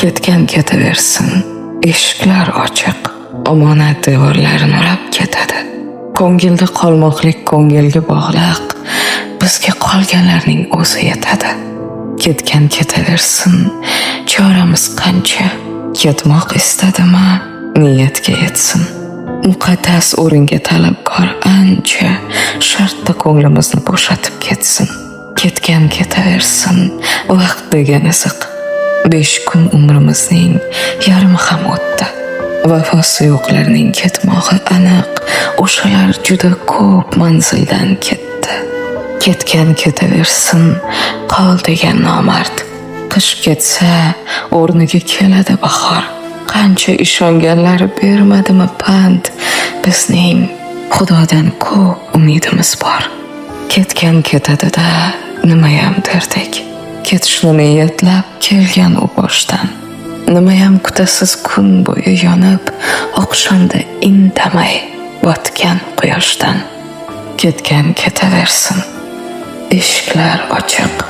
Ketgan ketaversin, eshiklar ochiq, omonat devorlarini urab ketadi. Ko'ngilda qolmoqlik ko'ngilga bog'liq, bizga qolganlarning o'zi yetadi. Ketgan ketaversin, choramiz qancha, ketmoq istadimi, niyatga yetsin. Muqaddas o'ringa talabkor ancha, shartta ko'nglimizni bo'shatib ketsin. Ketgan ketaversin, vaqt degan iziq. 5 kun umrimizning yarmi ham o'tdi. Vafosi yo'qlarning ketmog'i aniq, o'shalar juda ko'p manzildan ketdi. Ketgan ketaversin, qol degan nomard. Qish ketsa, o'rniga keladi bahor. Qancha ishonganlari bermadimi pand, bizning Xudodan ko'p umidimiz bor. Ketgan ketadi-da, nimayam derdik. Ketishni niyatlab kelgan u boshdan. Nimayam kutasiz kun bo'yi yonib, oqshomda indamay botgan quyoshdan. Ketgan ketaversin, eshiklar ochiq,